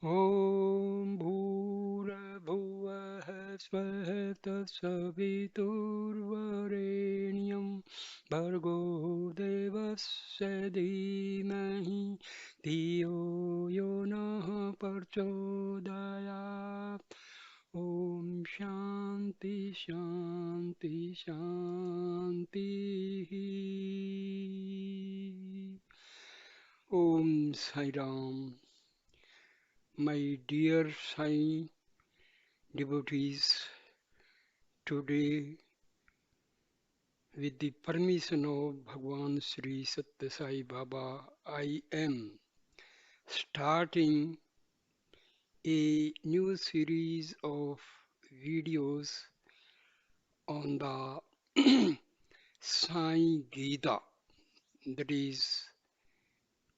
ॐ भूर्भुवः स्वः तत्सवितुर्वरेण्यं भर्गो देवस्य धीमहि धियो यो नः प्रचोदयात् ॐ शान्ति शान्ति शान्तिः ॐ Sai Ram. My dear Sai devotees, today, with the permission of Bhagwan Shri Satya Sai Baba, I am starting a new series of videos on the Sai Gita. That is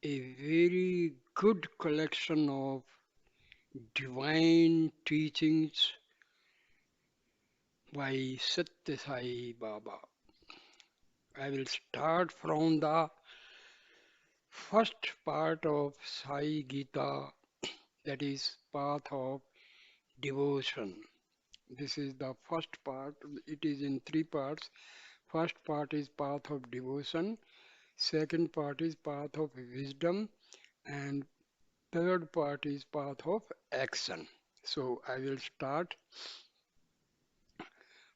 a very good collection of divine teachings by Satya Sai Baba. I will start from the first part of Sai Gita, that is path of devotion. This is the first part. It is in three parts. First part is path of devotion. Second part is path of wisdom. And third part is path of action. So I will start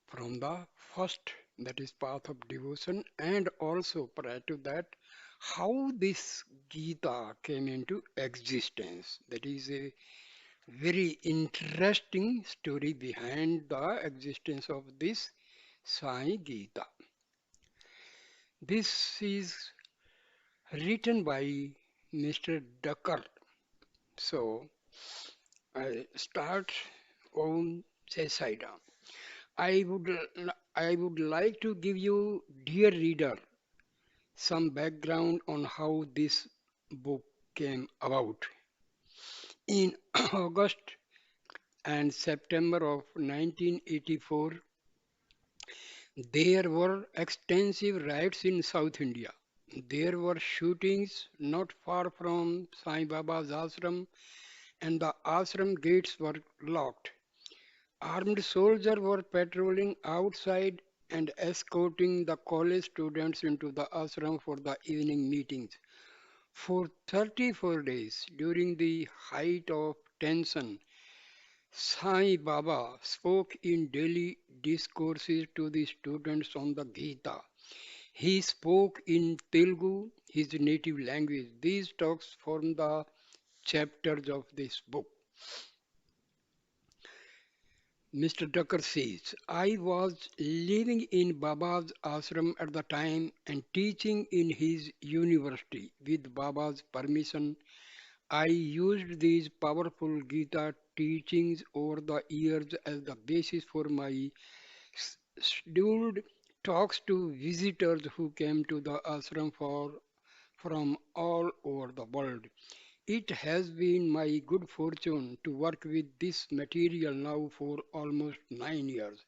from the first, that is path of devotion, and also prior to that, how this Gita came into existence. That is a very interesting story behind the existence of this Sai Gita. This is written by Mr. Ducker. So I start on Sai Ram. I would I would like to give you, dear reader, some background on how this book came about. In August and September of 1984, there were extensive riots in South India. There were shootings not far from Sai Baba's ashram, and the ashram gates were locked. Armed soldiers were patrolling outside and escorting the college students into the ashram for the evening meetings. For 34 days, during the height of tension, Sai Baba spoke in daily discourses to the students on the Gita. He spoke in Telugu, his native language. These talks form the chapters of this book. Mr. Tucker says, I was living in Baba's ashram at the time and teaching in his university. With Baba's permission, I used these powerful Gita teachings over the years as the basis for my scheduled talks to visitors who came to the ashram from all over the world. It has been my good fortune to work with this material now for almost 9 years.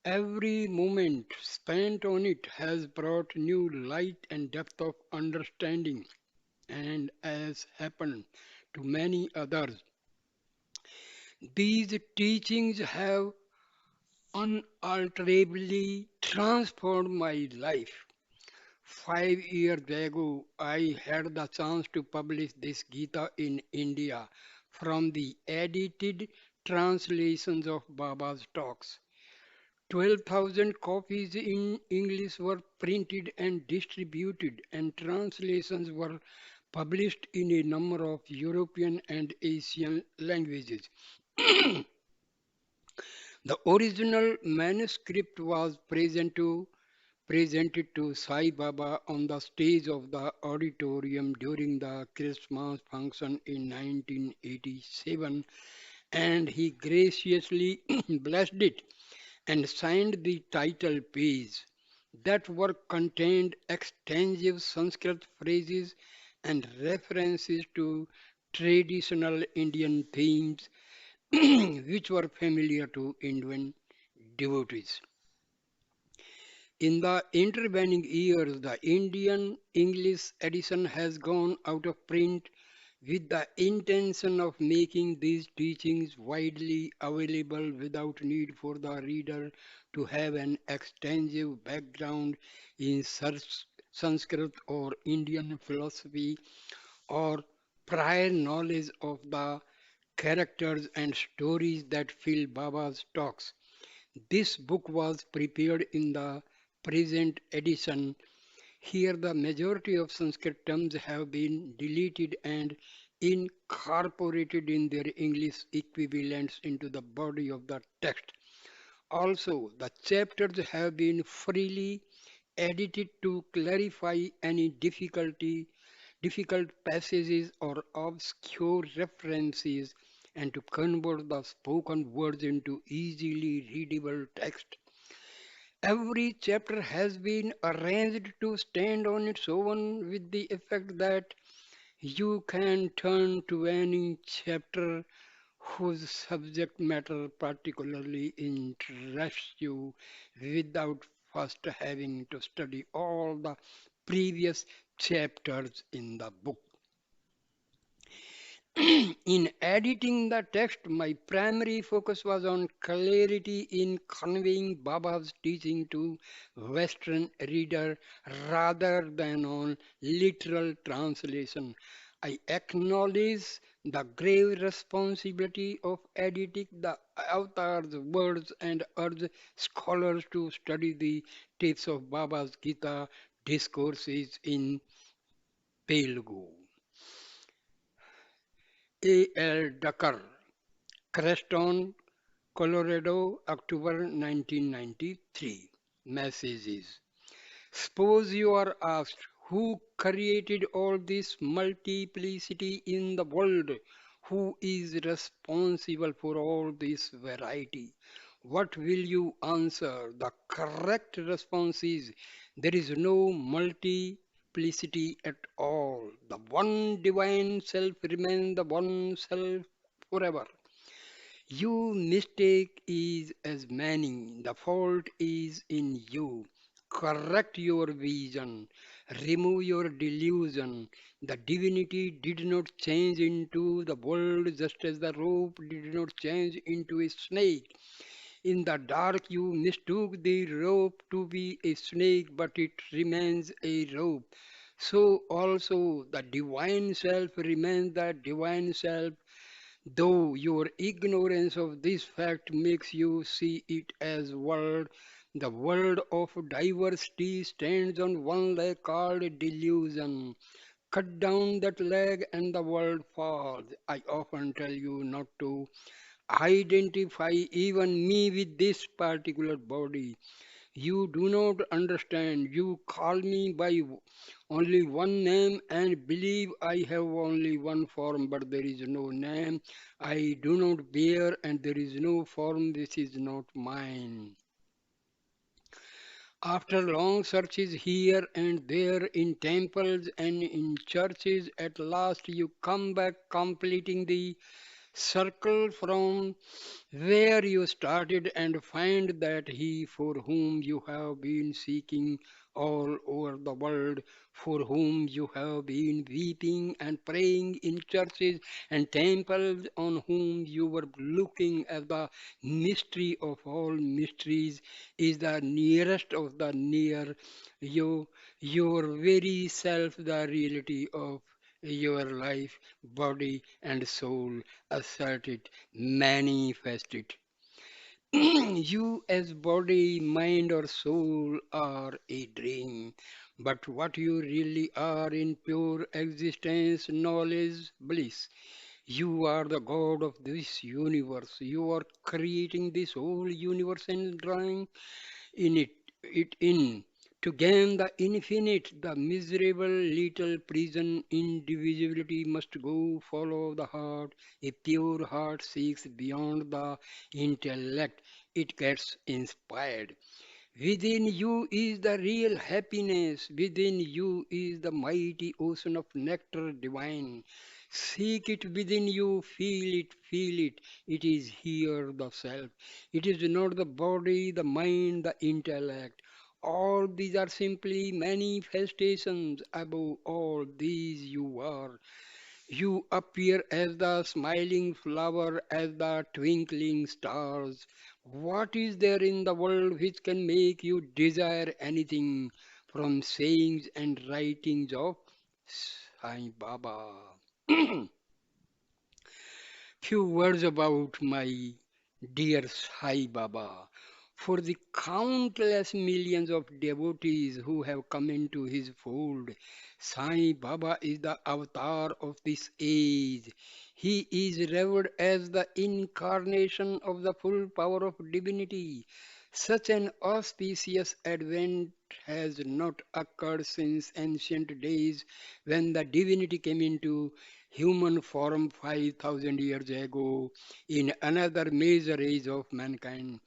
Every moment spent on it has brought new light and depth of understanding, and as happened to many others, these teachings have unalterably transformed my life. 5 years ago, I had the chance to publish this Gita in India from the edited translations of Baba's talks. 12,000 copies in English were printed and distributed, and translations were published in a number of European and Asian languages. The original manuscript was presented to Sai Baba on the stage of the auditorium during the Christmas function in 1987, and he graciously blessed it and signed the title page. That work contained extensive Sanskrit phrases and references to traditional Indian themes which were familiar to Indian devotees. In the intervening years, the Indian English edition has gone out of print with the intention of making these teachings widely available without need for the reader to have an extensive background in Sanskrit or Indian philosophy or prior knowledge of the characters and stories that fill Baba's talks. This book was prepared in the present edition. Here, the majority of Sanskrit terms have been deleted and incorporated in their English equivalents into the body of the text. Also, the chapters have been freely edited to clarify any difficult passages or obscure references and to convert the spoken words into easily readable text. Every chapter has been arranged to stand on its own with the effect that you can turn to any chapter whose subject matter particularly interests you without first having to study all the previous chapters in the book. In editing the text, my primary focus was on clarity in conveying Baba's teaching to Western reader rather than on literal translation. I acknowledge the grave responsibility of editing the author's words and urge scholars to study the texts of Baba's Gita discourses in Telugu. A. L. Ducker, Creston, Colorado, October 1993. Messages. Suppose you are asked who created all this multiplicity in the world? Who is responsible for all this variety? What will you answer? The correct response is there is no multiplicity at all. The one divine self remains the one self forever. You mistake is as many. The fault is in you. Correct your vision. Remove your delusion. The divinity did not change into the world just as the rope did not change into a snake. In the dark, you mistook the rope to be a snake, but it remains a rope. So also the divine self remains the divine self, though your ignorance of this fact makes you see it as world. The world of diversity stands on one leg called delusion. Cut down that leg and the world falls. I often tell you not to identify even me with this particular body. You do not understand. You call me by only one name and believe I have only one form, but there is no name I do not bear, and there is no form which is not mine. After long searches here and there in temples and in churches, at last you come back completing the circle from where you started and find that he for whom you have been seeking all over the world, for whom you have been weeping and praying in churches and temples, on whom you were looking as the mystery of all mysteries, is the nearest of the near, you, your very self, the reality of your life, body, and soul. Assert it, manifest it. You, as body, mind, or soul, are a dream. But what you really are in pure existence, knowledge, bliss. You are the God of this universe. You are creating this whole universe and drawing in it in to gain the infinite, the miserable little prison indivisibility must go follow the heart. A pure heart seeks beyond the intellect, it gets inspired. Within you is the real happiness. Within you is the mighty ocean of nectar divine. Seek it within you, feel it, feel it. It is here the self. It is not the body, the mind, the intellect. All these are simply manifestations. Above all these you are. You appear as the smiling flower, as the twinkling stars. What is there in the world which can make you desire anything from sayings and writings of Sai Baba? Few words about my dear Sai Baba. For the countless millions of devotees who have come into his fold, Sai Baba is the avatar of this age. He is revered as the incarnation of the full power of divinity. Such an auspicious advent has not occurred since ancient days when the divinity came into human form 5,000 years ago in another major age of mankind.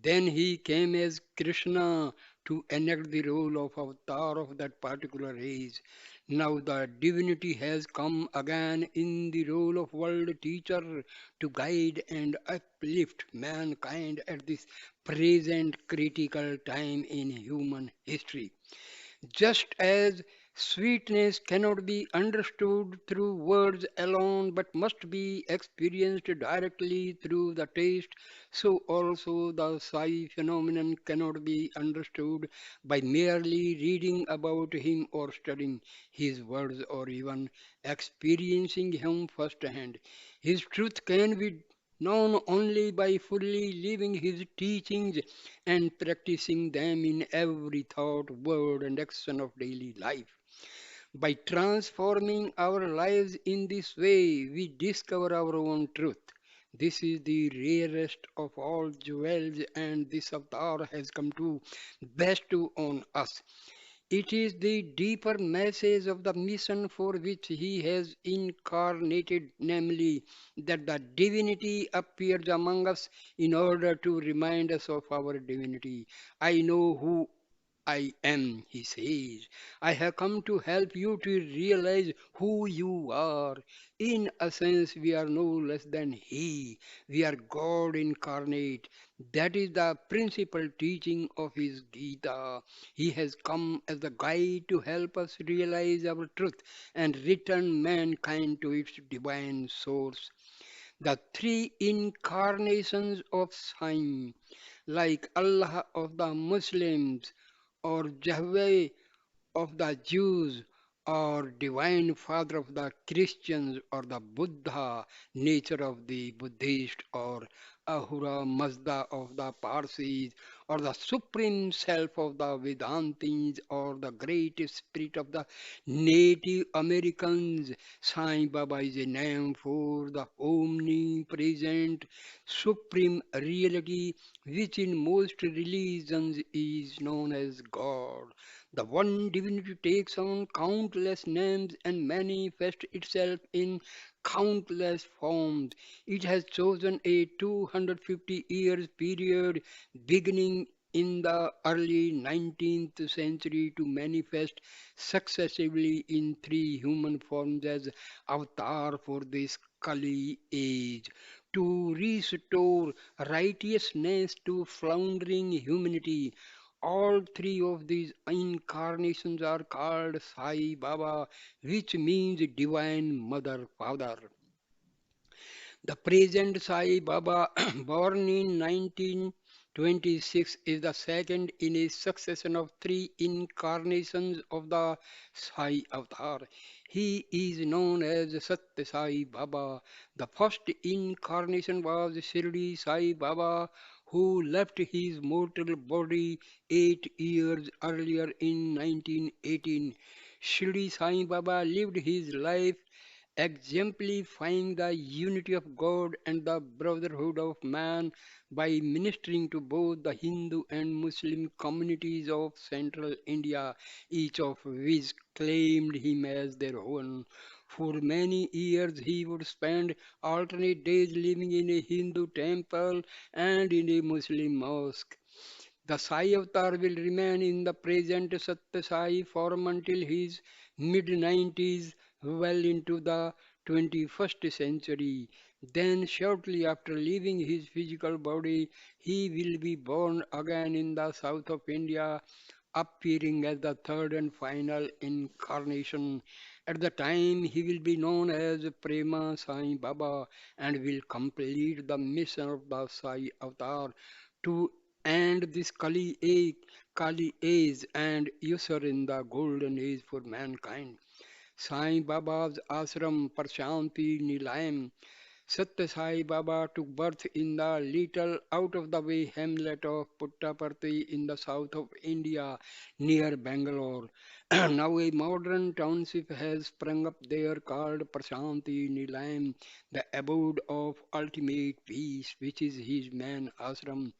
Then he came as Krishna to enact the role of avatar of that particular age. Now the divinity has come again in the role of world teacher to guide and uplift mankind at this present critical time in human history. Just as sweetness cannot be understood through words alone but must be experienced directly through the taste, so also the Sai phenomenon cannot be understood by merely reading about him or studying his words or even experiencing him firsthand. His truth can be known only by fully living his teachings and practicing them in every thought, word, and action of daily life. By transforming our lives in this way, we discover our own truth. This is the rarest of all jewels, and this avatar has come to bestow on us. It is the deeper message of the mission for which he has incarnated, namely that the divinity appears among us in order to remind us of our divinity. I know who I am, he says. I have come to help you to realize who you are. In a sense, we are no less than He. We are God incarnate. That is the principal teaching of His Gita. He has come as a guide to help us realize our truth and return mankind to its divine source. The three incarnations of Sai, like Allah of the Muslims or Yahweh of the Jews or divine father of the Christians or the Buddha nature of the Buddhist or Ahura Mazda of the Parsis or the supreme self of the Vedantins or the great spirit of the Native Americans. Sai Baba is a name for the omnipresent supreme reality which in most religions is known as God. The one divinity takes on countless names and manifests itself in countless forms. It has chosen a 250 years period beginning in the early 19th century to manifest successively in three human forms as avatar for this Kali age to restore righteousness to floundering humanity. All three of these incarnations are called Sai Baba, which means Divine Mother Father. The present Sai Baba, born in 1926, is the second in a succession of three incarnations of the Sai Avatar. He is known as Satya Sai Baba. The first incarnation was Shri Sai Baba, who left his mortal body 8 years earlier in 1918. Shri Sai Baba lived his life exemplifying the unity of God and the brotherhood of man by ministering to both the Hindu and Muslim communities of central India, each of which claimed him as their own. For many years, he would spend alternate days living in a Hindu temple and in a Muslim mosque. The Sai avatar will remain in the present Satya Sai form until his mid 90s, well into the 21st century. Then, shortly after leaving his physical body, he will be born again in the south of India, appearing as the third and final incarnation At the time, he will be known as Prema Sai Baba and will complete the mission of the Sai Avatar to end this Kali age and usher in the golden age for mankind. Sai Baba's ashram Prashanti Nilayam. Satya Sai Baba took birth in the little out of the way hamlet of Puttaparthi in the south of India near Bangalore. Now a modern township has sprung up there called Prashanti Nilayam, the abode of ultimate peace, which is his main ashram.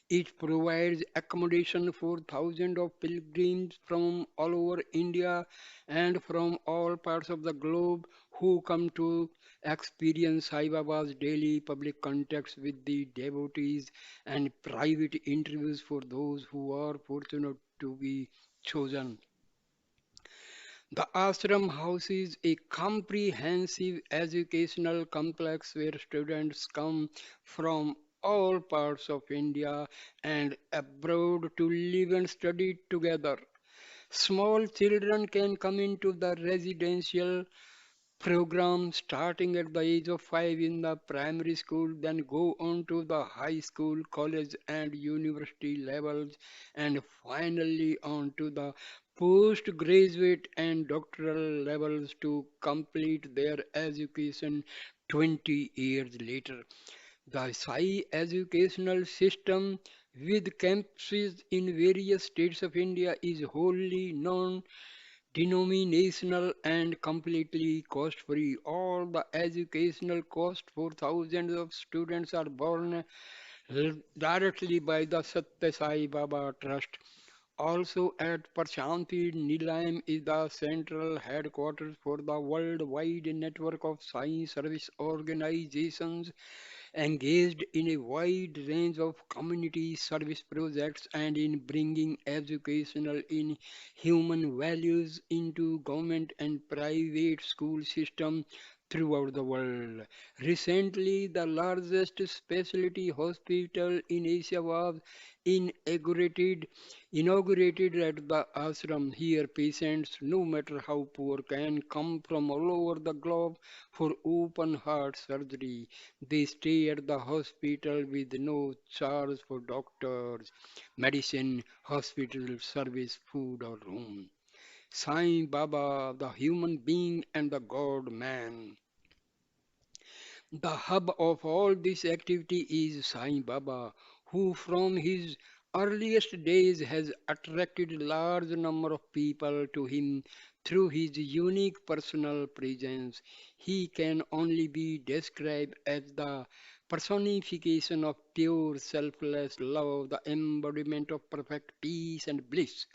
It provides accommodation for thousands of pilgrims from all over India and from all parts of the globe who come to experience Sai Baba's daily public contacts with the devotees and private interviews for those who are fortunate to be chosen. The ashram houses a comprehensive educational complex where students come from all parts of India and abroad to live and study together. Small children can come into the residential program starting at the age of 5 in the primary school, then go on to the high school, college, and university levels, and finally on to the postgraduate and doctoral levels to complete their education 20 years later. The Sai educational system with campuses in various states of India is wholly non denominational and completely cost free. All the educational cost for thousands of students are borne directly by the Satya Sai Baba Trust. Also at Prashanti Nilayam is the central headquarters for the worldwide network of science service organizations engaged in a wide range of community service projects and in bringing educational in human values into government and private school system throughout the world. Recently, the largest specialty hospital in Asia was inaugurated inaugurated at the ashram. Here, patients, no matter how poor, can come from all over the globe for open heart surgery. They stay at the hospital with no charge for doctors, medicine, hospital service, food, or room. Sai Baba, the human being and the God man. The hub of all this activity is Sai Baba, who from his earliest days has attracted large number of people to him through his unique personal presence. He can only be described as the personification of pure selfless love, the embodiment of perfect peace and bliss,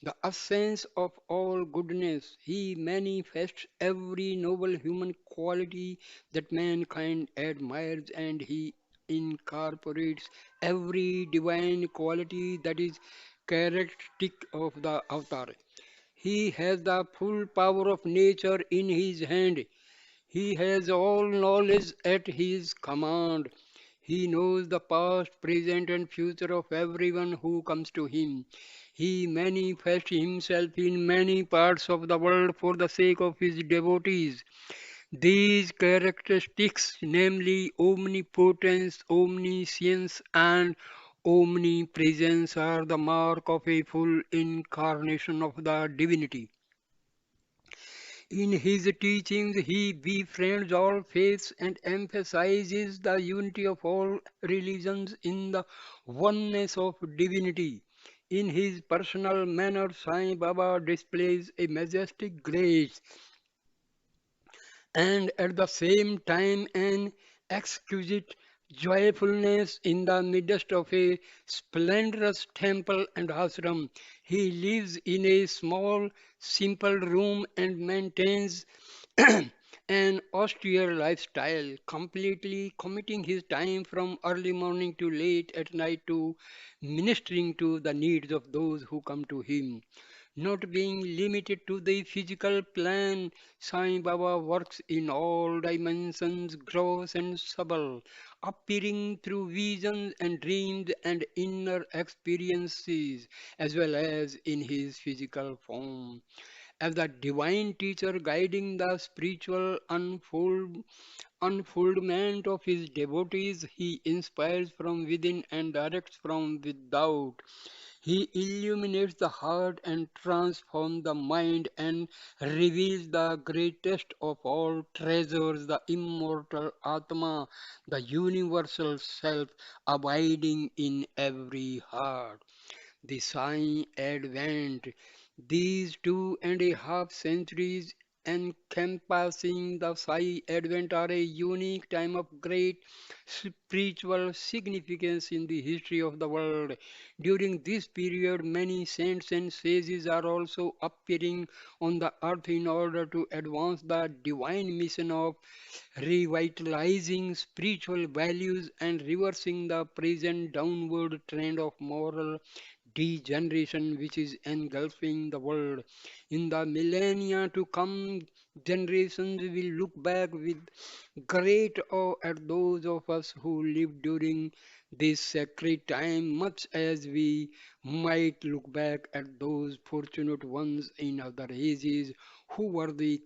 the essence of all goodness. He manifests every noble human quality that mankind admires, and he incorporates every divine quality that is characteristic of the avatar. He has the full power of nature in his hand. He has all knowledge at his command. He knows the past, present, and future of everyone who comes to him. He manifests himself in many parts of the world for the sake of his devotees. These characteristics, namely omnipotence, omniscience, and omnipresence, are the mark of a full incarnation of the divinity. In his teachings, he befriends all faiths and emphasizes the unity of all religions in the oneness of divinity. In his personal manner, Sai Baba displays a majestic grace and at the same time an exquisite joyfulness in the midst of a splendorous temple and ashram. He lives in a small, simple room and maintains an austere lifestyle, completely committing his time from early morning to late at night to ministering to the needs of those who come to him. Not being limited to the physical plane, Sai Baba works in all dimensions, gross and subtle, appearing through visions and dreams and inner experiences, as well as in his physical form. as the divine teacher guiding the spiritual unfoldment of his devotees. He inspires from within and directs from without. He illuminates the heart and transforms the mind and reveals the greatest of all treasures, the immortal Atma, the universal self abiding in every heart. The Sai Advent. These 2.5 centuries encompassing the Sai Advent are a unique time of great spiritual significance in the history of the world. During this period, many saints and sages are also appearing on the earth in order to advance the divine mission of revitalizing spiritual values and reversing the present downward trend of moral degeneration which is engulfing the world. In the millennia to come, generations will look back with great awe at those of us who lived during this sacred time, much as we might look back at those fortunate ones in other ages who were the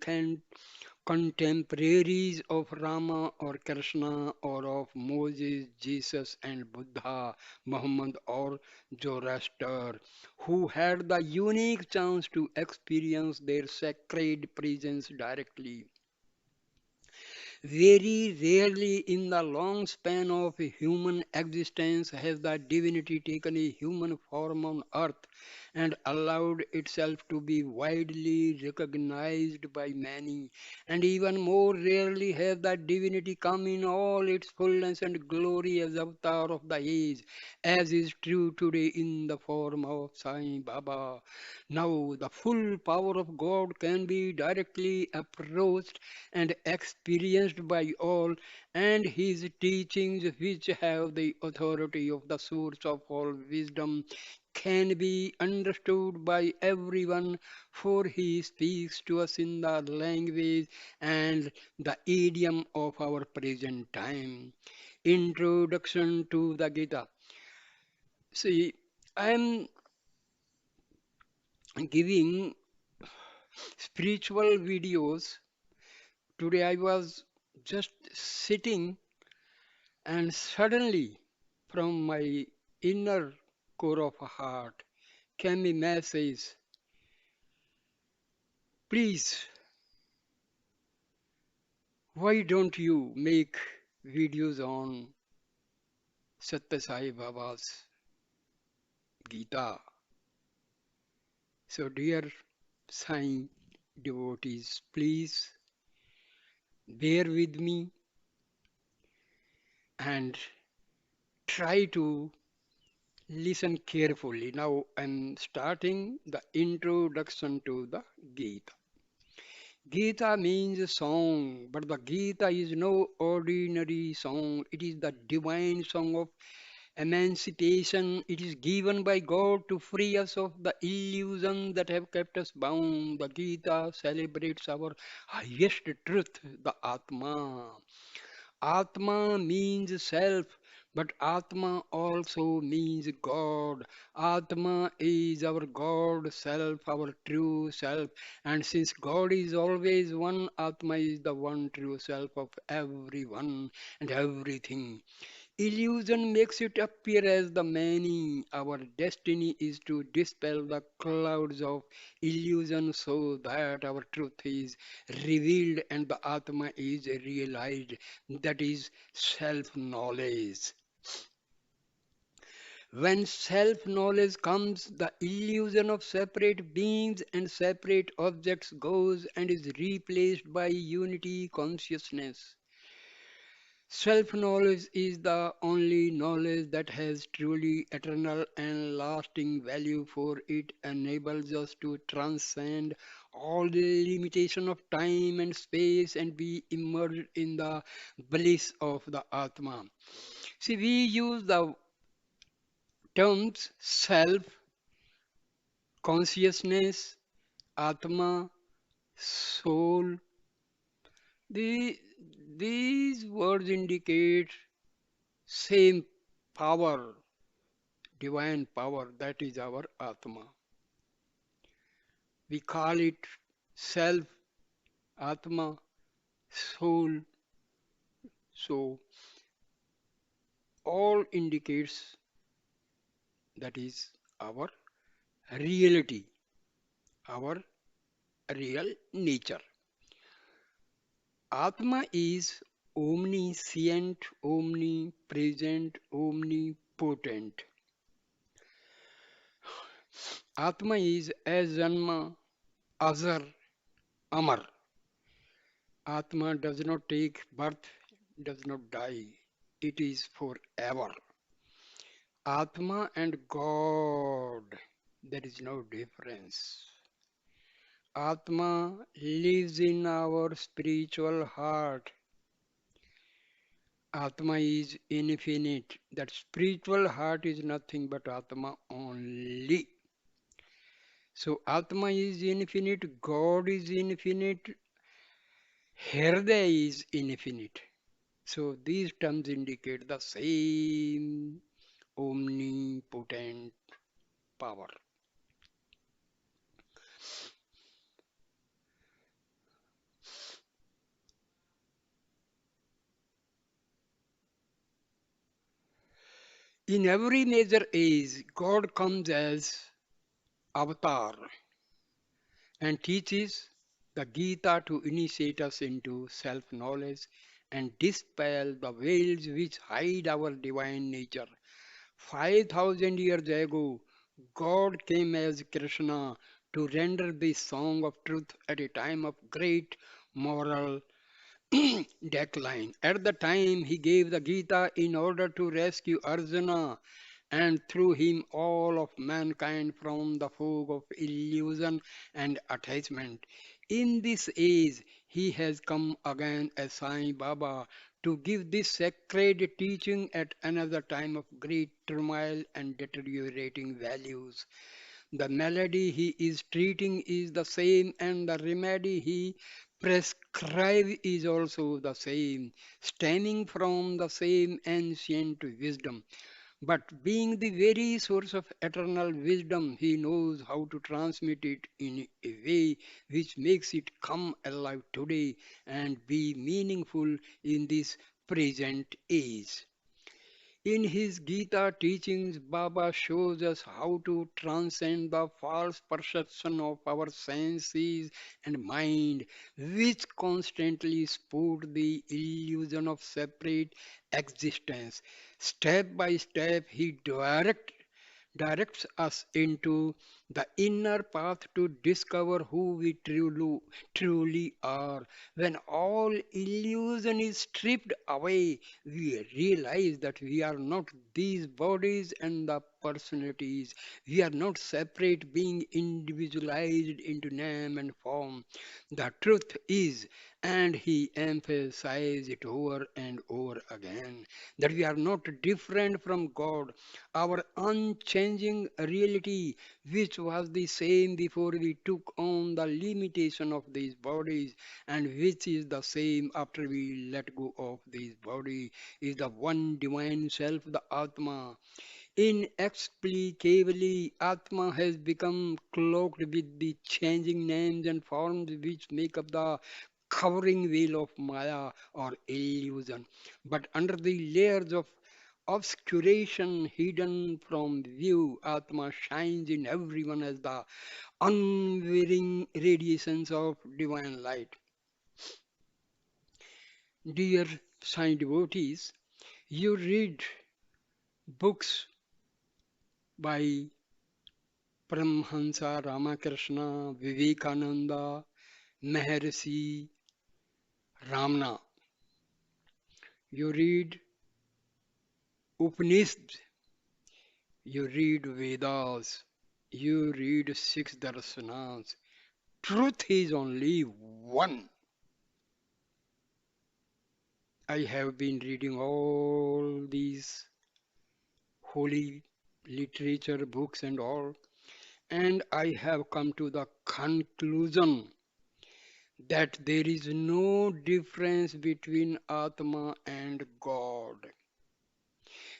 contemporaries of Rama or Krishna or of Moses, Jesus, and Buddha, Muhammad, or Zoroaster, who had the unique chance to experience their sacred presence directly. Very rarely in the long span of human existence has the divinity taken a human form on earth and allowed itself to be widely recognized by many. And even more rarely has the divinity come in all its fullness and glory as avatar of the age, as is true today in the form of Sai Baba. Now, the full power of God can be directly approached and experienced by all, and his teachings, which have the authority of the source of all wisdom, can be understood by everyone, for he speaks to us in the language and the idiom of our present time. Introduction to the Gita. See, I am giving spiritual videos. Today I was just sitting and suddenly from my inner core of heart came a message. Please, why don't you make videos on Satya Sai Baba's Gita? So, dear Sai devotees, please bear with me and try to listen carefully. Now, I'm starting the introduction to the Gita. Gita means song, but the Gita is no ordinary song. It is the divine song of emancipation. It is given by God to free us of the illusions that have kept us bound. The Gita celebrates our highest truth, the Atma. Atma means self, but Atma also means God. Atma is our God self, our true self. And since God is always one, Atma is the one true self of everyone and everything. Illusion makes it appear as the many. Our destiny is to dispel the clouds of illusion so that our truth is revealed and the Atma is realized. That is self knowledge. When self knowledge comes, the illusion of separate beings and separate objects goes and is replaced by unity consciousness. Self knowledge is the only knowledge that has truly eternal and lasting value, for it enables us to transcend all the limitation of time and space and be immersed in the bliss of the Atma. See, we use the terms self, consciousness, Atma, soul. The, these words indicate same power, divine power, that is our Atma. We call it self, Atma, soul. So all indicates that is our reality, our real nature. Atma is omniscient, omnipresent, omnipotent. Atma is ajanma, azar, amar. Atma does not take birth, does not die. It is forever. Atma and God, there is no difference. Atma lives in our spiritual heart. Atma is infinite. That spiritual heart is nothing but Atma only. So Atma is infinite, God is infinite, Hriday is infinite. So these terms indicate the same omnipotent power. In every major age, God comes as avatar and teaches the Gita to initiate us into self knowledge and dispel the veils which hide our divine nature. 5,000 years ago, God came as Krishna to render the song of truth at a time of great moral decline. At the time, he gave the Gita in order to rescue Arjuna and through him all of mankind from the fog of illusion and attachment. In this age, he has come again as Sai Baba to give this sacred teaching at another time of great turmoil and deteriorating values. The malady he is treating is the same, and the remedy he prescribes is also the same, stemming from the same ancient wisdom. But being the very source of eternal wisdom, he knows how to transmit it in a way which makes it come alive today and be meaningful in this present age. In his Gita teachings, Baba shows us how to transcend the false perception of our senses and mind, which constantly support the illusion of separate existence. Step by step, he directs us into the inner path to discover who we truly are. When all illusion is stripped away, we realize that we are not these bodies and the personalities. We are not separate, being individualized into name and form. The truth is, and he emphasized it over and over again, that we are not different from God. Our unchanging reality, which was the same before we took on the limitation of these bodies, and which is the same after we let go of this body, is the one divine self, the Atma. Inexplicably, Atma has become cloaked with the changing names and forms which make up the covering veil of Maya or illusion. But under the layers of obscuration hidden from view, Atma shines in everyone as the unwearying radiations of divine light. Dear Sai devotees, you read books by Paramhansa Ramakrishna, Vivekananda, Maharishi, Ramana. You read Upanishads, you read Vedas, you read six darshanas. Truth is only one. I have been reading all these holy literature books and all, and I have come to the conclusion that there is no difference between Atma and God.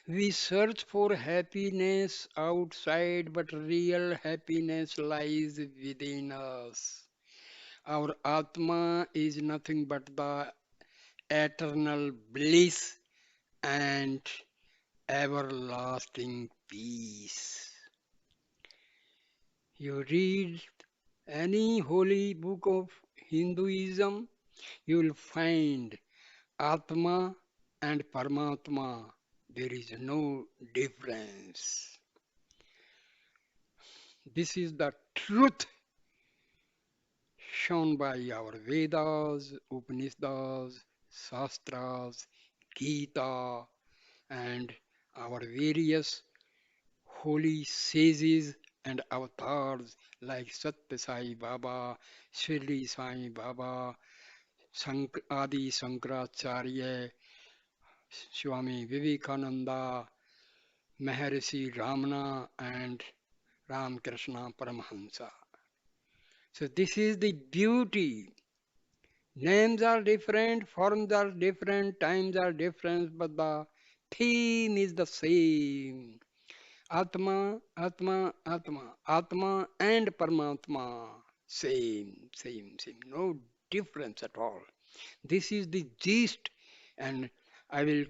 We search for happiness outside, but real happiness lies within us. Our Atma is nothing but the eternal bliss and everlasting peace. You read any holy book of Hinduism, you will find Atma and Paramatma. There is no difference. This is the truth shown by our Vedas, Upanishads, Shastras, Gita, and our various holy sages and avatars like Satya Sai Baba, Shri Sai Baba, Adi Sankaracharya, Swami Vivekananda, Maharishi Ramana, and Krishna Paramahansa. So this is the beauty. Names are different, forms are different, times are different, but the theme is the same. Atma, Atma, Atma, Atma and Paramatma. Same. No difference at all. This is the gist, and I will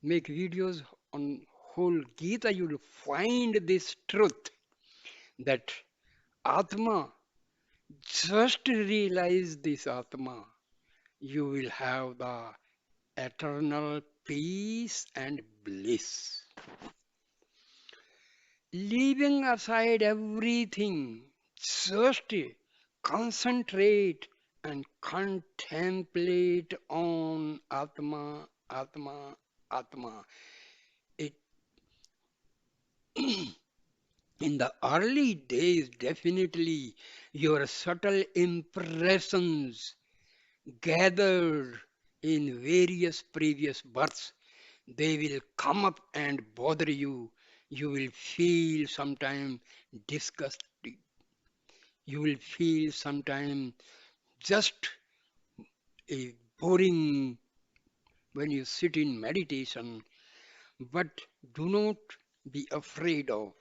make videos on whole Gita. You will find this truth that Atma, just realize this Atma, you will have the eternal peace and bliss. Leaving aside everything, just concentrate and contemplate on Atma, Atma, Atma. It in the early days, definitely your subtle impressions gathered in various previous births, they will come up and bother you. You will feel sometime disgust. You will feel sometime just a boring when you sit in meditation. But do not be afraid of,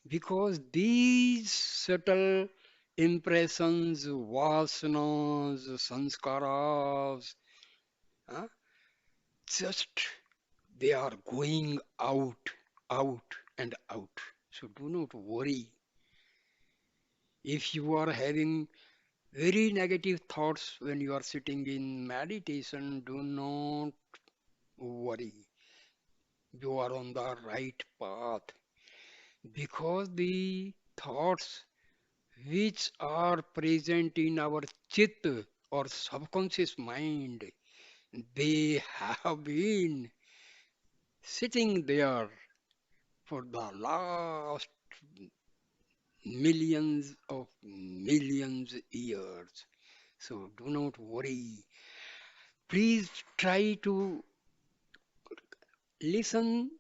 because these subtle impressions, vasanas, sanskaras, huh, just they are going out and out. So do not worry. If you are having very negative thoughts when you are sitting in meditation, do not worry. You are on the right path, because the thoughts which are present in our chit or subconscious mind, they have been sitting there for the last millions years. So do not worry. Please try to listen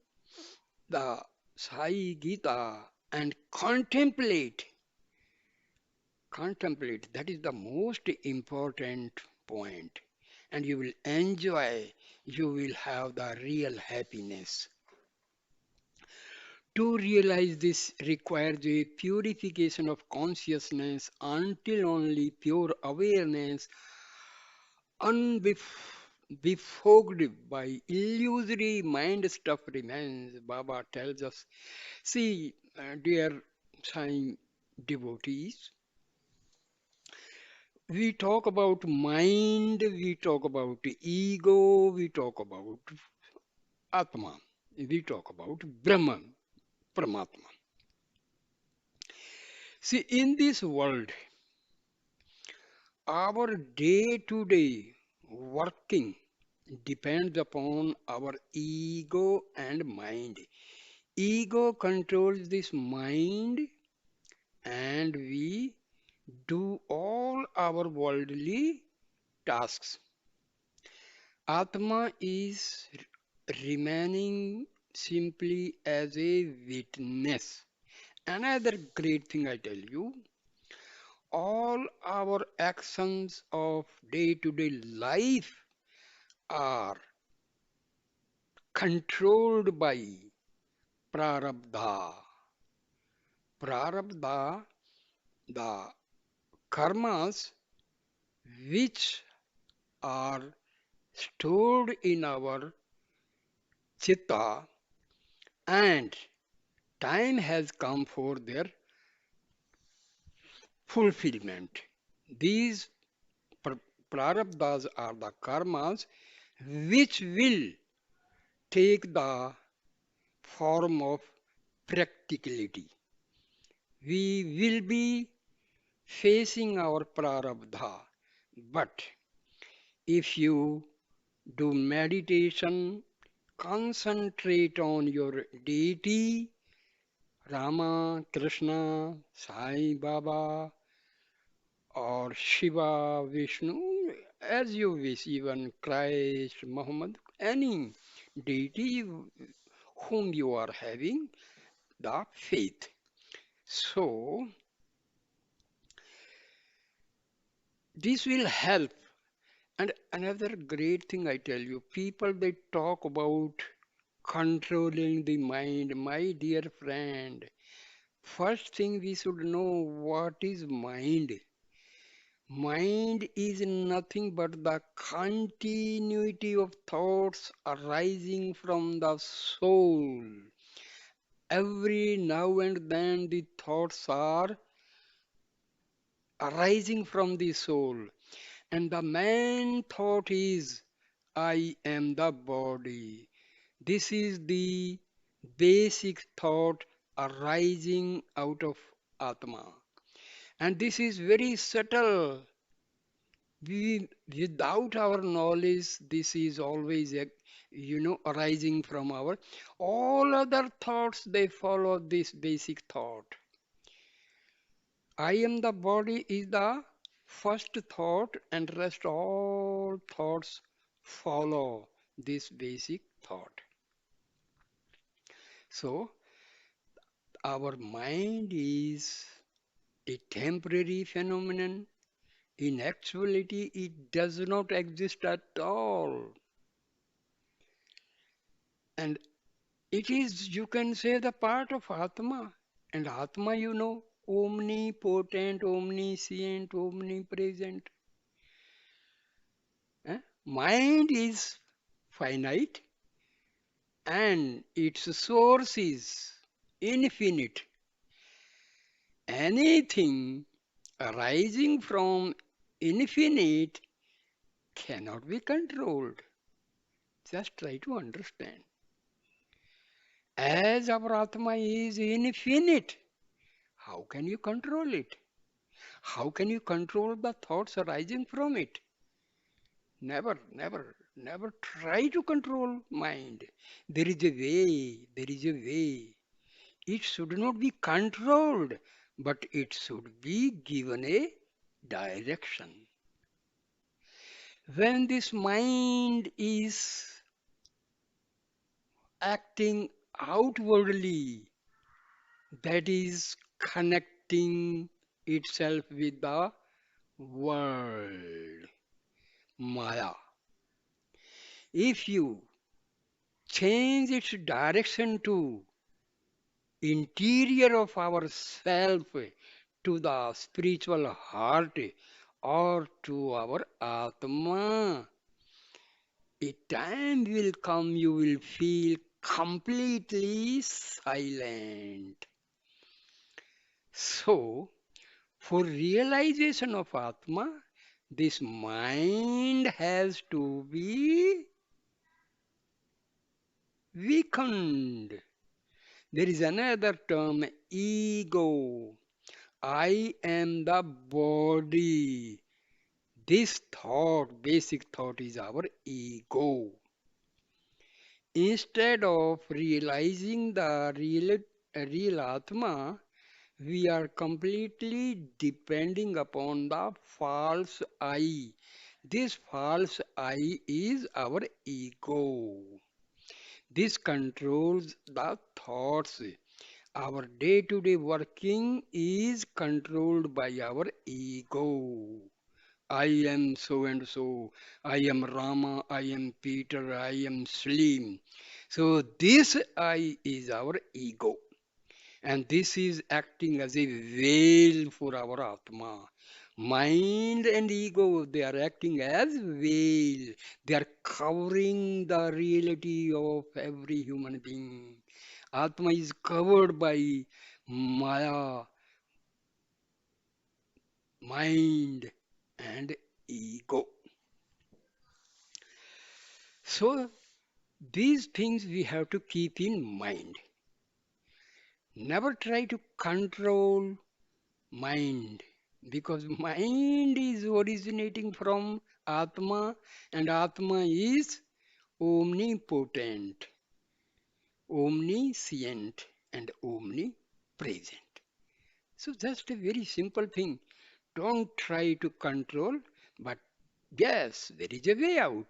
the Sai Gita and contemplate. Contemplate. That is the most important point. And you will enjoy. You will have the real happiness. To realize this requires a purification of consciousness until only pure awareness, unbefogged by illusory mind stuff remains. Baba tells us, see, dear Sai devotees, we talk about mind, we talk about ego, we talk about Atma, we talk about Brahman, Paramatma. See, in this world, our day to day working depends upon our ego and mind. Ego controls this mind, and we do all our worldly tasks. Atma is remaining simply as a witness. Another great thing I tell you, all our actions of day to day life are controlled by prarabdha. Prarabdha, the karmas which are stored in our chitta, and time has come for their fulfillment. These prarabdhas are the karmas which will take the form of practicality. We will be facing our prarabdha, but if you do meditation, concentrate on your deity, Rama, Krishna, Sai Baba, or Shiva, Vishnu, as you wish, even Christ, Muhammad, any deity whom you are having the faith. So, this will help. And another great thing I tell you, people they talk about controlling the mind. My dear friend, first thing we should know what is mind. Mind is nothing but the continuity of thoughts arising from the soul. Every now and then the thoughts are arising from the soul. And the main thought is, I am the body. This is the basic thought arising out of Atma. And this is very subtle. Without our knowledge, this is always, arising from our. All other thoughts, they follow this basic thought. I am the body is the first thought, and rest all thoughts follow this basic thought. So, our mind is a temporary phenomenon. In actuality, it does not exist at all. And it is, you can say, the part of Atma. And Atma, omnipotent, omniscient, omnipresent. Mind is finite and its source is infinite. Anything arising from infinite cannot be controlled. Just try to understand. As our Atma is infinite, how can you control it? How can you control the thoughts arising from it? Never, never, never try to control mind. There is a way, there is a way. It should not be controlled, but it should be given a direction. When this mind is acting outwardly, that is connecting itself with the world, Maya. If you change its direction to interior of ourself, to the spiritual heart, or to our Atma, a time will come you will feel completely silent. So, for realization of Atma, this mind has to be weakened. There is another term, ego. I am the body. This thought, basic thought, is our ego. Instead of realizing the real Atma, we are completely depending upon the false I. This false I is our ego. This controls the thoughts. Our day-to-day working is controlled by our ego. I am so and so. I am Rama. I am Peter. I am Slim. So this I is our ego. And this is acting as a veil for our Atma. Mind and ego, they are acting as veil. They are covering the reality of every human being. Atma is covered by Maya, mind, and ego. So, these things we have to keep in mind. Never try to control mind because mind is originating from Atma and Atma is omnipotent, omniscient, and omnipresent. So, just a very simple thing. Don't try to control, but yes, there is a way out.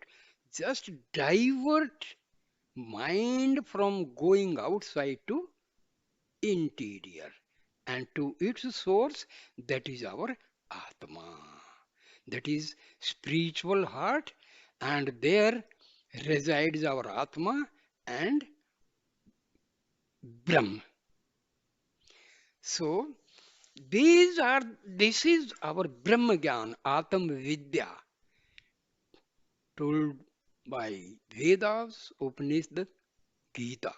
Just divert mind from going outside to interior and to its source, that is our Atma, that is spiritual heart, and there resides our Atma and Brahm. So this is our Brahma Gyan, Atam Vidya, told by Vedas, Upanishads, Gita.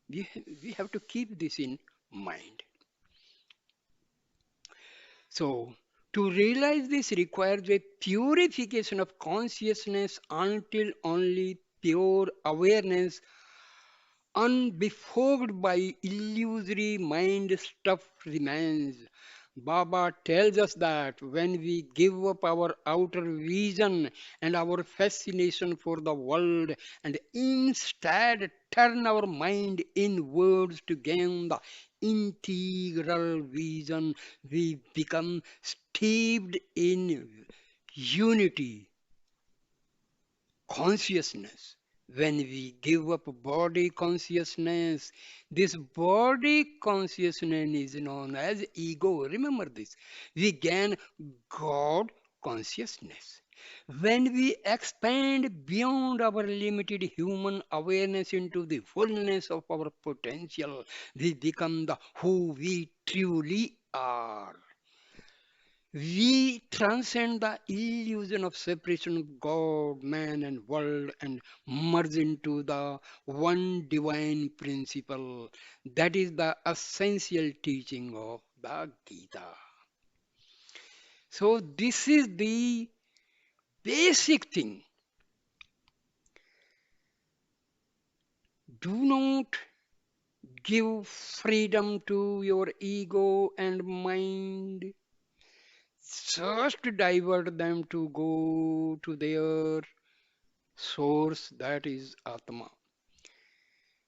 We have to keep this in mind. So, to realize this requires a purification of consciousness until only pure awareness, unbefogged by illusory mind stuff, remains. Baba tells us that when we give up our outer vision and our fascination for the world and instead turn our mind inwards to gain the integral vision, we become steeped in unity consciousness. When we give up body consciousness, this body consciousness is known as ego. Remember this. We gain God consciousness. When we expand beyond our limited human awareness into the fullness of our potential, we become the who we truly are. We transcend the illusion of separation of God, man, and world and merge into the one divine principle. That is the essential teaching of the Gita. So, this is the basic thing. Do not give freedom to your ego and mind. Just divert them to go to their source, that is Atma.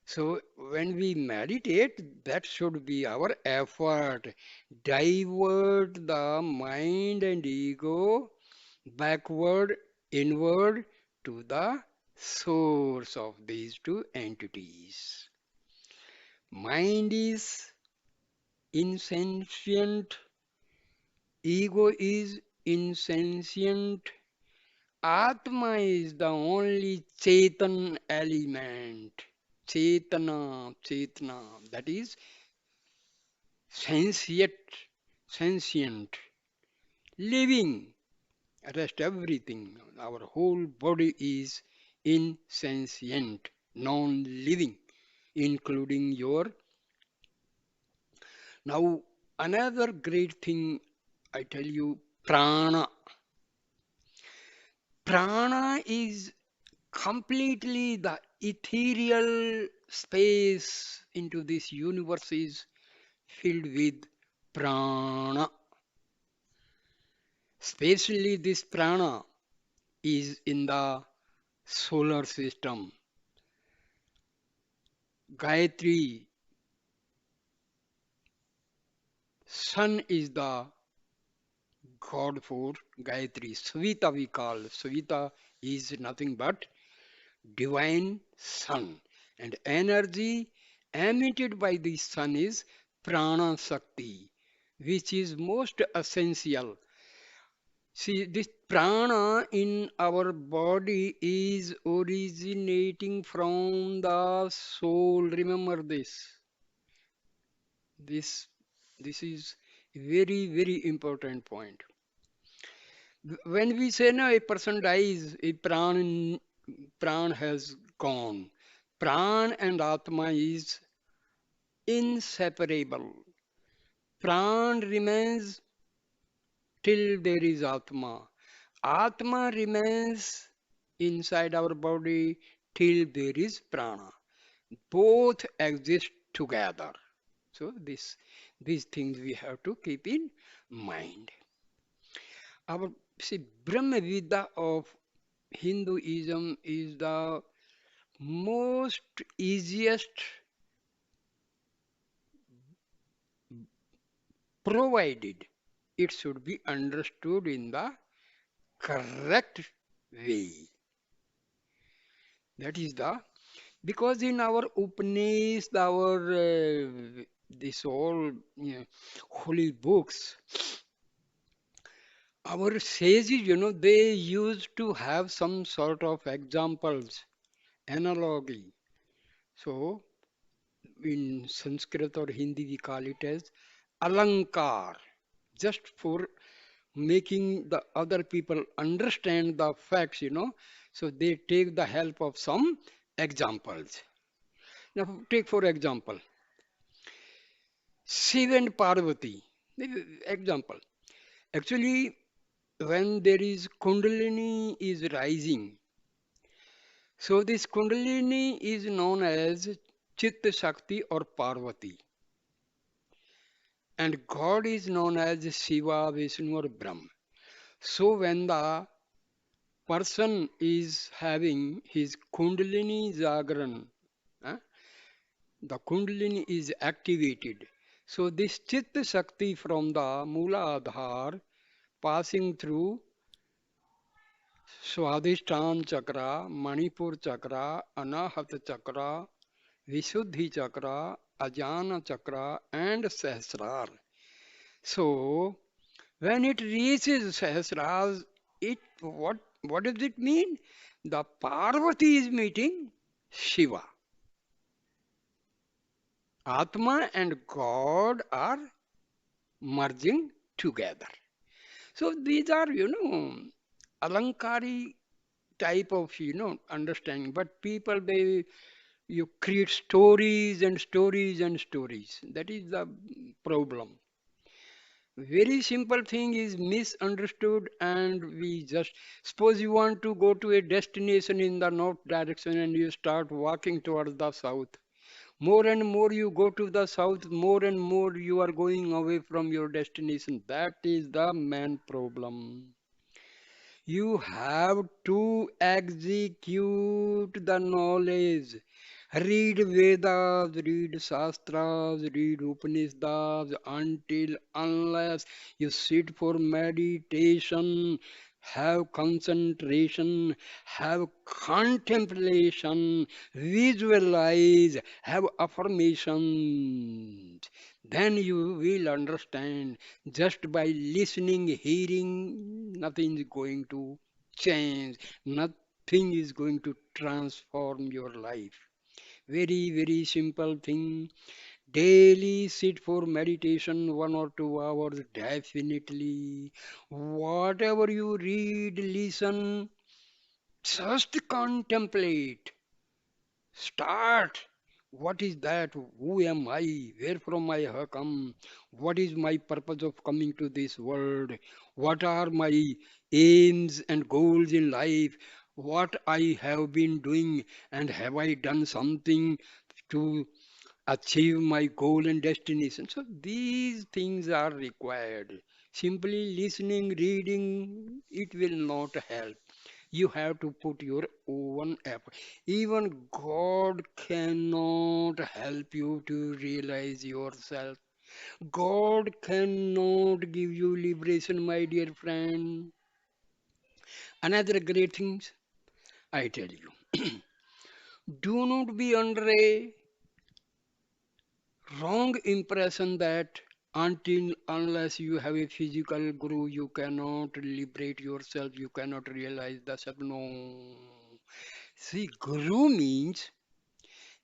So when we meditate, that should be our effort. Divert the mind and ego backward, inward to the source of these two entities. Mind is insentient, ego is insentient, Atma is the only Chetan element. Chetana, that is sentient, sentient, living, rest everything. Our whole body is insentient, non-living, including your. Now, another great thing I tell you, prana. Prana is completely the ethereal space into this universe is filled with prana. Especially this prana is in the solar system. Gayatri, sun is the god for Gayatri. Svita we call. Svita is nothing but divine sun. And energy emitted by the sun is prana sakti, which is most essential. See, this prana in our body is originating from the soul. Remember this. This, this is Very, very important point. When we say now a person dies, pran has gone. Pran and Atma is inseparable. Pran remains till there is Atma. Atma remains inside our body till there is prana. Both exist together. So these things we have to keep in mind. Our see Brahma Vidya of Hinduism is the most easiest provided it should be understood in the correct way. That is the because in our Upanishads, our this all holy books, our sages, they used to have some sort of examples, analogy. So in Sanskrit or Hindi, we call it as alankar, just for making the other people understand the facts. So they take the help of some examples. Now, take for example, Shiv and Parvati. Example. Actually, when there is Kundalini is rising, so this Kundalini is known as Chitta Shakti or Parvati, and God is known as Shiva, Vishnu or Brahma. So when the person is having his Kundalini Jagran, eh, the Kundalini is activated. So this Chitta Shakti from the Mula Adhar passing through Swadhisthana Chakra, Manipur Chakra, Anahata Chakra, Visuddhi Chakra, Ajna Chakra, and Sahasrar. So, when it reaches Sahasrars, what does it mean? The Parvati is meeting Shiva. Atma and God are merging together. So these are, alankari type of, understanding. But people, you create stories and stories and stories. That is the problem. Very simple thing is misunderstood, and we just suppose you want to go to a destination in the north direction and you start walking towards the south. More and more you go to the south, more and more you are going away from your destination. That is the main problem. You have to execute the knowledge. Read Vedas, read Shastras, read Upanishads until unless you sit for meditation, have concentration, have contemplation, visualize, have affirmations. Then you will understand. Just by listening, hearing, nothing is going to change. Nothing is going to transform your life. Very, very simple thing. Daily sit for meditation 1 or 2 hours, definitely. Whatever you read, listen, just contemplate. Start. What is that? Who am I? Where from I have come? What is my purpose of coming to this world? What are my aims and goals in life? What I have been doing, and have I done something to achieve my goal and destination? So these things are required. Simply listening, reading, it will not help. You have to put your own effort. Even God cannot help you to realize yourself. God cannot give you liberation, my dear friend. Another great thing I tell you, do not be under a wrong impression that until unless you have a physical guru, you cannot liberate yourself, you cannot realize the self. No. See, guru means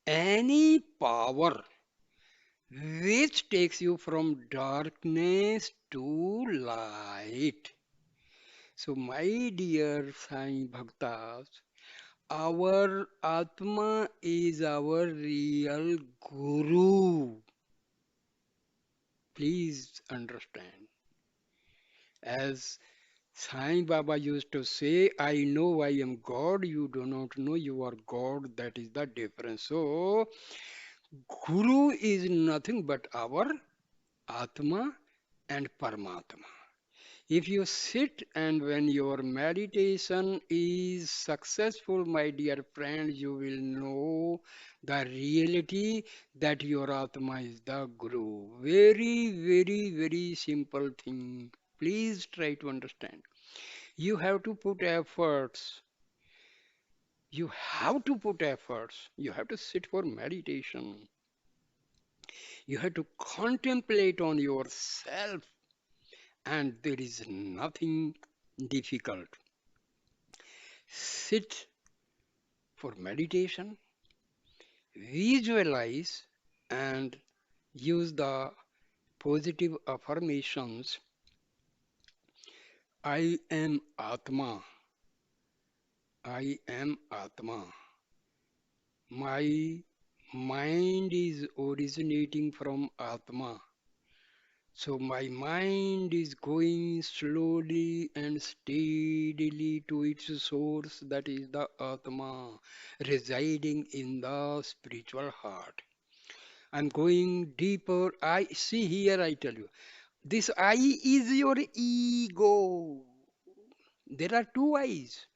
any power which takes you from darkness to light. So, my dear Sai Bhaktas, our Atma is our real Guru. Please understand. As Sai Baba used to say, I know I am God, you do not know you are God, that is the difference. So, Guru is nothing but our Atma and Paramatma. If you sit and when your meditation is successful, my dear friend, you will know the reality that your Atma is the Guru. Very, very, very simple thing. Please try to understand. You have to put efforts. You have to put efforts. You have to sit for meditation. You have to contemplate on yourself, and there is nothing difficult. Sit for meditation, visualize, and use the positive affirmations. I am Atma. I am Atma. My mind is originating from Atma. So my mind is going slowly and steadily to its source, that is the Atma, residing in the spiritual heart. I'm going deeper. I see here, I tell you, this I is your ego. There are two eyes.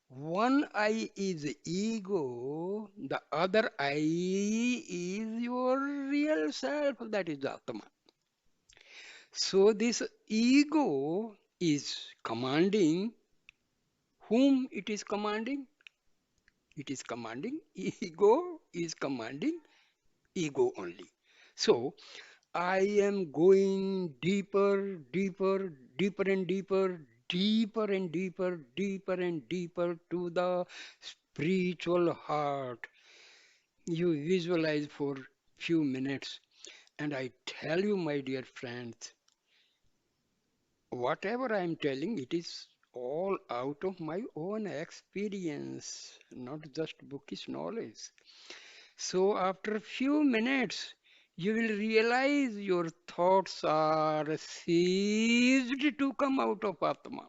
One eye is ego, the other eye is your real self, that is Atma. So this ego is commanding whom it is commanding? It is commanding ego, is commanding ego only. So I am going deeper, deeper, deeper and deeper, deeper and deeper, deeper and deeper to the spiritual heart. You visualize for few minutes, and I tell you, my dear friends, whatever I am telling, it is all out of my own experience, not just bookish knowledge. So after a few minutes, you will realize your thoughts are ceased to come out of Atma,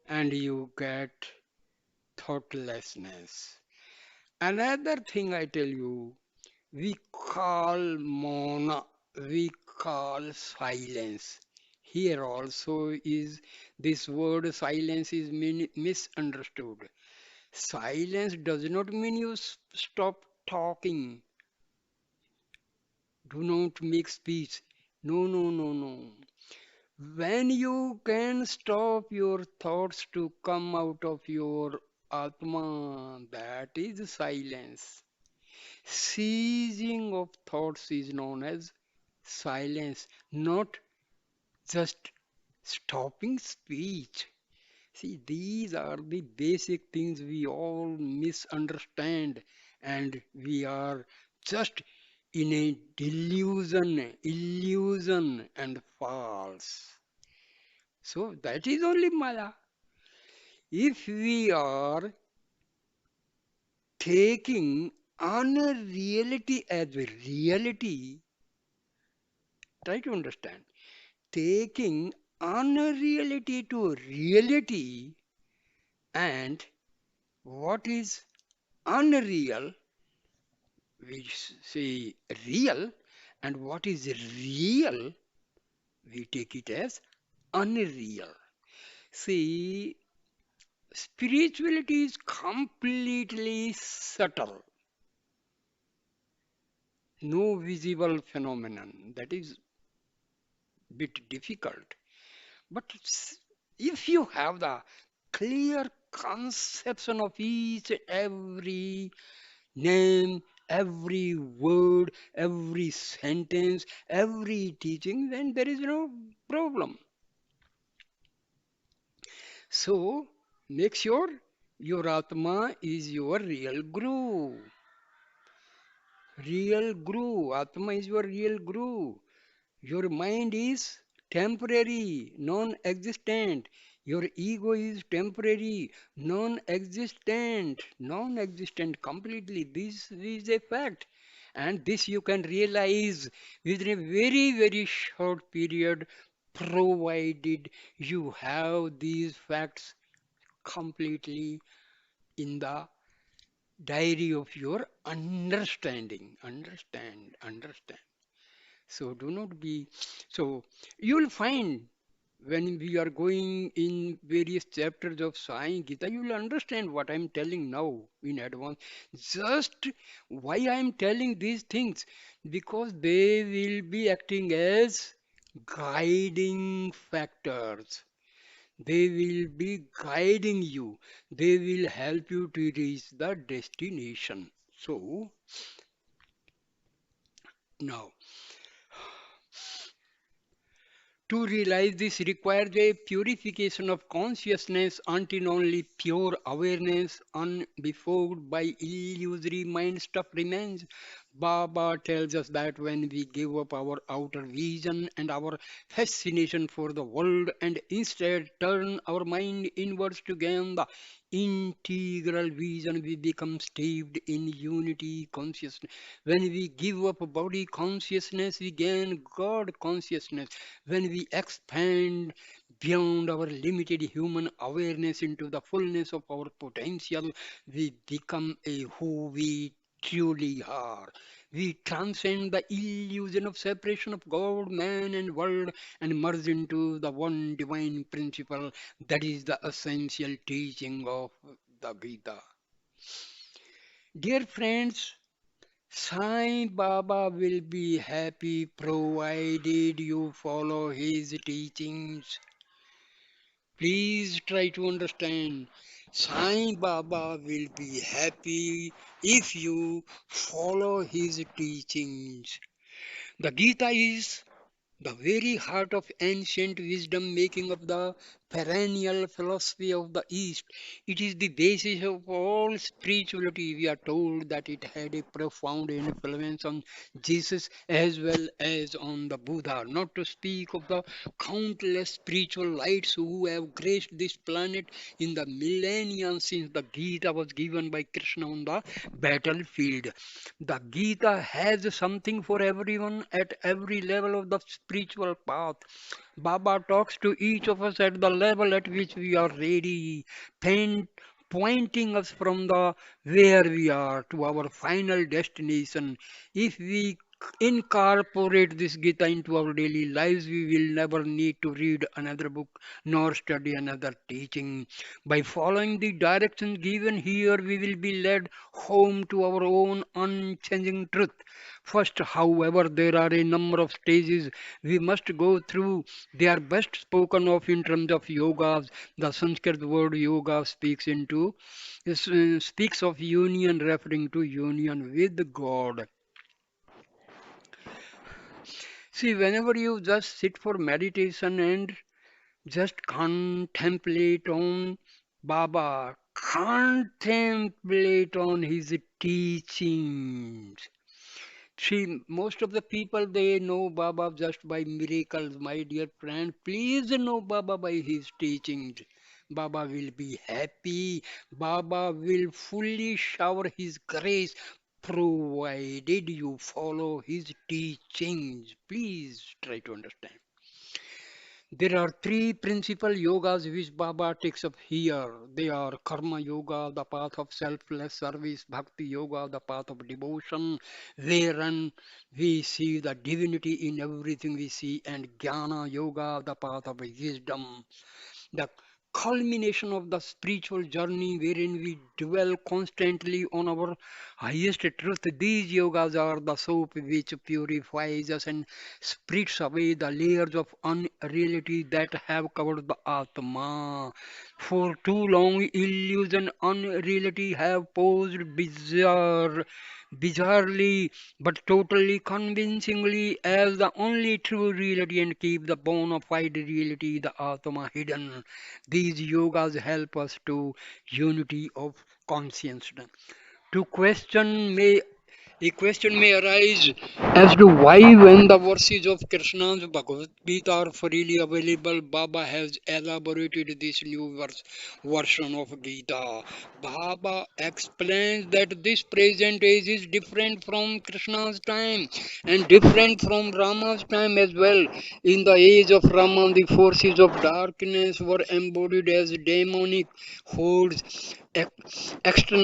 and you get thoughtlessness. Another thing I tell you, we call mona, we call silence. Here also is this word silence is misunderstood. Silence does not mean you stop talking. Do not make speech. No, no, no, no. When you can stop your thoughts to come out of your Atma, that is silence. Ceasing of thoughts is known as silence, not just stopping speech. See, these are the basic things we all misunderstand, and we are just in a illusion and false. So that is only Maya. If we are taking unreality as a reality, try to understand. Taking unreality to reality, and what is unreal, we say real, and what is real, we take it as unreal. See, spirituality is completely subtle, no visible phenomenon. That is bit difficult. But if you have the clear conception of each and every name, every word, every sentence, every teaching, then there is no problem. So make sure your Atma is your real Guru. Real guru. Atma is your real guru. Your mind is temporary, non existent. Your ego is temporary, non existent, non existent completely. This is a fact. And this you can realize within a very, very short period, provided you have these facts completely in the diary of your understanding. Understand. So do not be. So you will find when we are going in various chapters of Sai Gita, you will understand what I am telling now in advance. Just why I am telling these things, because they will be acting as guiding factors. They will be guiding you. They will help you to reach the destination. So now, to realize this requires a purification of consciousness until only pure awareness, unbefogged by illusory mind stuff remains. Baba tells us that when we give up our outer vision and our fascination for the world and instead turn our mind inwards to gain the integral vision, we become staved in unity consciousness. When we give up body consciousness, we gain God consciousness. When we expand beyond our limited human awareness into the fullness of our potential, we become a who we truly are. We transcend the illusion of separation of God, man, and world and merge into the one divine principle that is the essential teaching of the Gita. Dear friends, Sai Baba will be happy provided you follow his teachings. Please try to understand. Sai Baba will be happy if you follow his teachings. The Gita is the very heart of ancient wisdom making of the perennial philosophy of the East. It is the basis of all spirituality. We are told that it had a profound influence on Jesus as well as on the Buddha, not to speak of the countless spiritual lights who have graced this planet in the millennia since the Gita was given by Krishna on the battlefield. The Gita has something for everyone at every level of the spiritual path. Baba talks to each of us at the level at which we are ready, paint, pointing us from the where we are to our final destination. If we incorporate this Gita into our daily lives, we will never need to read another book nor study another teaching. By following the directions given here, we will be led home to our own unchanging truth. First, however, there are a number of stages we must go through. They are best spoken of in terms of yogas. The Sanskrit word yoga speaks of union, referring to union with God. See, whenever you just sit for meditation and just contemplate on Baba, contemplate on his teachings. See, most of the people they know Baba just by miracles, my dear friend. Please know Baba by his teachings. Baba will be happy. Baba will fully shower his grace provided you follow his teachings. Please try to understand. There are three principal yogas which Baba takes up here. They are Karma Yoga, the path of selfless service, Bhakti Yoga, the path of devotion, wherein we see the divinity in everything we see, and Jnana Yoga, the path of wisdom, the culmination of the spiritual journey wherein we dwell constantly on our highest truth. These yogas are the soap which purifies us and spreads away the layers of unreality that have covered the Atma. For too long, illusion, unreality have posed bizarrely but totally convincingly as the only true reality and keep the bona fide reality, the Atma, hidden. These yogas help us to unity of consciousness. To question may A question may arise as to why, when the verses of Krishna's Bhagavad Gita are freely available, Baba has elaborated this new version of Gita. Baba explains that this present age is different from Krishna's time and different from Rama's time as well. In the age of Rama, the forces of darkness were embodied as demonic hordes, external